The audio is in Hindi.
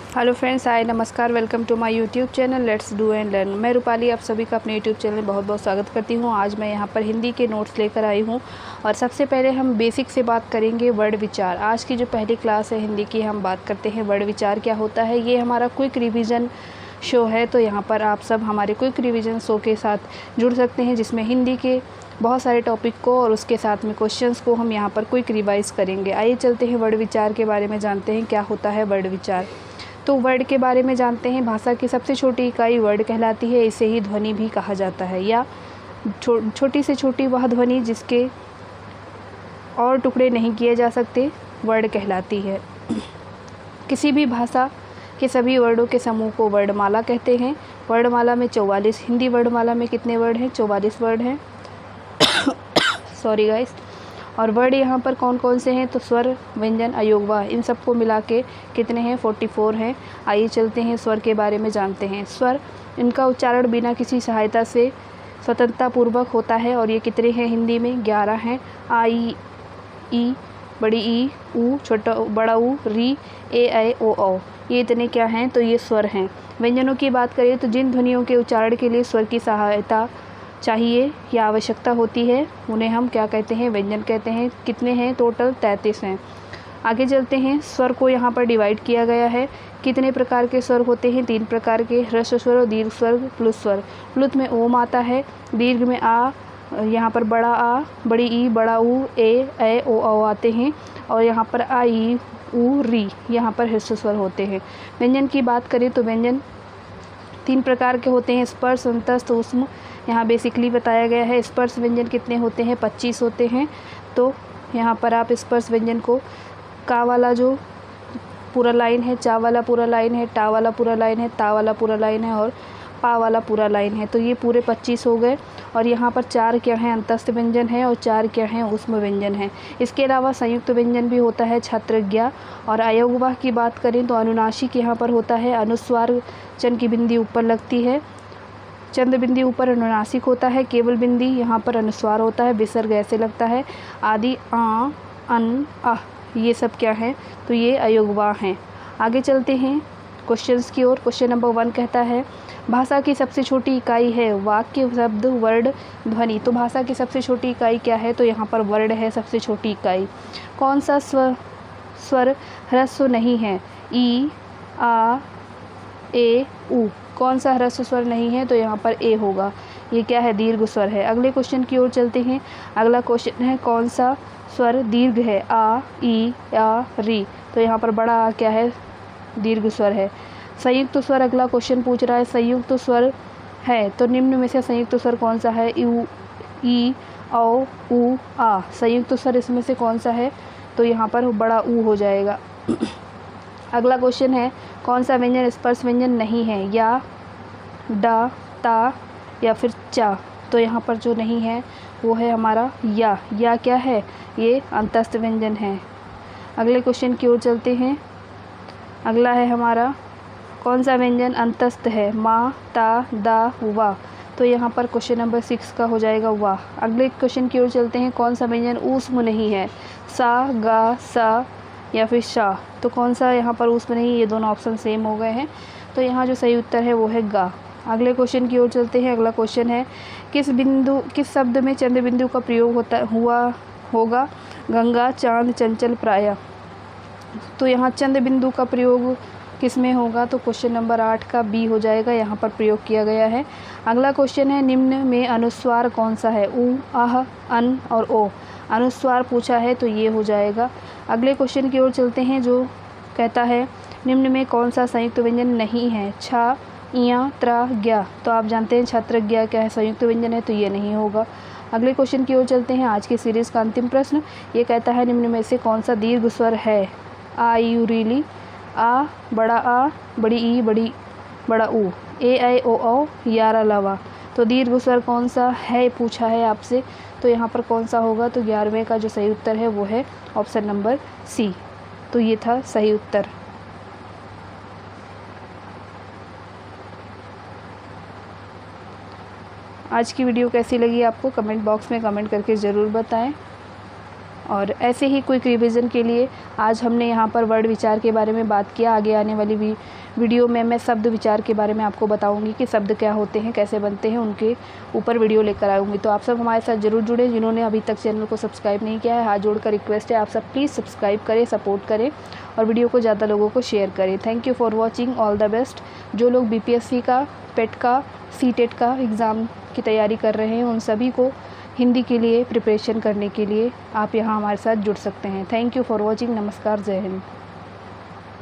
हेलो फ्रेंड्स, हाय, नमस्कार, welcome to my YouTube channel let's do and learn. मैं रूपाली आप सभी का अपने यूट्यूब चैनल में बहुत बहुत स्वागत करती हूं। आज मैं यहां पर हिंदी के नोट्स लेकर आई हूं और सबसे पहले हम बेसिक से बात करेंगे वर्ड विचार। आज की जो पहली क्लास है हिंदी की, हम बात करते हैं वर्ड विचार क्या होता है। ये हमारा क्विक रिविज़न शो है, तो यहाँ पर आप सब हमारे क्विक रिविज़न शो के साथ जुड़ सकते हैं, जिसमें हिंदी के बहुत सारे टॉपिक को और उसके साथ में क्वेश्चंस को हम यहाँ पर क्विक रिवाइज़ करेंगे। आइए चलते हैं वर्ड विचार के बारे में जानते हैं क्या होता है वर्ड विचार। तो वर्ड के बारे में जानते हैं। भाषा की सबसे छोटी इकाई वर्ड कहलाती है। इसे ही ध्वनि भी कहा जाता है, या छोटी से छोटी वह ध्वनि जिसके और टुकड़े नहीं किए जा सकते वर्ड कहलाती है। किसी भी भाषा के सभी वर्डों के समूह को वर्णमाला कहते हैं। वर्णमाला में 44, हिंदी वर्णमाला में कितने वर्ड हैं? 44 वर्ड हैं। Sorry guys. और वर्ड यहाँ पर कौन कौन से हैं? तो स्वर, व्यंजन, अयोगवा, इन सबको मिला के कितने हैं? 44 हैं। आइए चलते हैं स्वर के बारे में जानते हैं। स्वर, इनका उच्चारण बिना किसी सहायता से स्वतंत्रता पूर्वक होता है। और ये कितने हैं हिंदी में? 11 हैं। आ, ई, बड़ी ई, ऊ, छोटा बड़ा ऊ, री, ए, ऐ, ओ, औ, ये इतने क्या हैं? तो ये स्वर हैं। व्यंजनों की बात करें तो जिन ध्वनियों के उच्चारण के लिए स्वर की सहायता चाहिए या आवश्यकता होती है उन्हें हम क्या कहते हैं? व्यंजन कहते हैं। कितने हैं? टोटल 33 हैं। आगे चलते हैं। स्वर को यहाँ पर डिवाइड किया गया है। कितने प्रकार के स्वर होते हैं? 3 प्रकार के, ह्रस्व स्वर, दीर्घ स्वर, प्लुत स्वर। प्लुत में ओम आता है, दीर्घ में आ, यहाँ पर बड़ा आ, बड़ी ई, बड़ा ऊ, ए, ऐ, ओ, औ आते हैं। और यहाँ पर आ, ई, ऊ, री, यहाँ पर ह्रस्व स्वर होते हैं। व्यंजन की बात करें तो व्यंजन 3 प्रकार के होते हैं, स्पर्श, अंतस्थ, ऊष्म। यहाँ बेसिकली बताया गया है। स्पर्श व्यंजन कितने होते हैं? 25 होते हैं। तो यहाँ पर आप स्पर्श व्यंजन को का वाला जो पूरा लाइन है, चा वाला पूरा लाइन है, टा वाला पूरा लाइन है, ता वाला पूरा लाइन है और पा वाला पूरा लाइन है, तो ये पूरे 25 हो गए। और यहाँ पर 4 क्या हैं? अंतस्थ व्यंजन है और 4 क्या हैं? ऊष्म व्यंजन है। इसके अलावा संयुक्त व्यंजन भी होता है, छात्रज्ञा। और अयोगवाह की बात करें तो अनुनासिक यहाँ पर होता है। अनुस्वार चंद की बिंदी ऊपर लगती है, चंद बिंदी ऊपर अनुनासिक होता है। केवल बिंदी यहाँ पर अनुस्वार होता है, विसर्ग ऐसे लगता है। आदि, आ, अन, अह, ये सब क्या है? तो ये अयोगवाह हैं। आगे चलते हैं क्वेश्चंस की ओर। क्वेश्चन नंबर 1 कहता है, भाषा की सबसे छोटी इकाई है वाक्य, शब्द, वर्ड, ध्वनि। तो भाषा की सबसे छोटी इकाई क्या है? तो यहाँ पर वर्ड है सबसे छोटी इकाई। कौन सा स्वर ह्रस्व नहीं है? ई, आ, ए, ऊ। कौन सा ह्रस्व स्वर नहीं है? तो यहाँ पर ए होगा। ये क्या है? दीर्घ स्वर है। अगले क्वेश्चन की ओर चलते हैं। अगला क्वेश्चन है, कौन सा स्वर दीर्घ है? आ, ई, आ, री। तो यहाँ पर बड़ा आ क्या है? दीर्घ स्वर है। संयुक्त स्वर अगला क्वेश्चन पूछ रहा है। संयुक्त स्वर है तो निम्न में से संयुक्त स्वर कौन सा है? यू, ई, औ, ऊ, आ। संयुक्त स्वर इसमें से कौन सा है? तो यहाँ पर बड़ा ऊ हो जाएगा। अगला क्वेश्चन है, कौन सा व्यंजन स्पर्श व्यंजन नहीं है? या, डा, ता या फिर चा। तो यहाँ पर जो नहीं है वो है हमारा या। या क्या है? ये अंतस्थ व्यंजन है। अगले क्वेश्चन की ओर चलते हैं। अगला है हमारा, कौन सा व्यंजन अंतस्थ है? मा, ता, दा, वा। तो यहाँ पर क्वेश्चन नंबर 6 का हो जाएगा वाह। अगले क्वेश्चन की ओर चलते हैं। कौन सा व्यंजन ऊष्म नहीं है? सा, गा, सा या फिर शा। तो कौन सा यहाँ पर ऊष्म नहीं? ये दोनों ऑप्शन सेम हो गए हैं, तो यहाँ जो सही उत्तर है वो है गा। अगले क्वेश्चन की ओर चलते हैं। अगला क्वेश्चन है, किस शब्द में चंद्र बिंदु का प्रयोग होगा? गंगा, चांद, चंचल, प्राय। तो यहाँ चंद्र बिंदु का प्रयोग किस में होगा? तो क्वेश्चन नंबर 8 का बी हो जाएगा, यहाँ पर प्रयोग किया गया है। अगला क्वेश्चन है, निम्न में अनुस्वार कौन सा है? ऊ, आह, अन और ओ। अनुस्वार पूछा है तो ये हो जाएगा। अगले क्वेश्चन की ओर चलते हैं, जो कहता है, निम्न में कौन सा संयुक्त व्यंजन नहीं है? छा, इया, त्रा, ज्ञा। तो आप जानते हैं छात्रज्ञा क्या है? संयुक्त व्यंजन है, तो ये नहीं होगा। अगले क्वेश्चन की ओर चलते हैं। आज की सीरीज़ का अंतिम प्रश्न ये कहता है, निम्न में से कौन सा दीर्घ स्वर है? आ, यू, रीली, आ, बड़ा आ, बड़ी ई, बड़ा ऊ, ए, ऐ, ओ, औ, यारा, लवा। तो दीर्घ स्वर कौन सा है पूछा है आपसे, तो यहाँ पर कौन सा होगा? तो 11वें का जो सही उत्तर है वो है ऑप्शन नंबर सी। तो ये था सही उत्तर। आज की वीडियो कैसी लगी आपको? कमेंट बॉक्स में कमेंट करके ज़रूर बताएं। और ऐसे ही क्विक रिवीजन के लिए आज हमने यहाँ पर वर्ड विचार के बारे में बात किया। आगे आने वाली वीडियो में मैं शब्द विचार के बारे में आपको बताऊंगी कि शब्द क्या होते हैं, कैसे बनते हैं, उनके ऊपर वीडियो लेकर आऊँगी। तो आप सब हमारे साथ ज़रूर जुड़ें। जिन्होंने अभी तक चैनल को सब्सक्राइब नहीं किया है, हाथ जोड़कर रिक्वेस्ट है, आप सब प्लीज़ सब्सक्राइब करें, सपोर्ट करें और वीडियो को ज़्यादा लोगों को शेयर करें। Thank you for watching, all the best. जो लोग BPSC का, पेट का, CTET का एग्ज़ाम की तैयारी कर रहे हैं, उन सभी को हिंदी के लिए प्रिपरेशन करने के लिए आप यहाँ हमारे साथ जुड़ सकते हैं। Thank you for watching. नमस्कार, जय हिंद।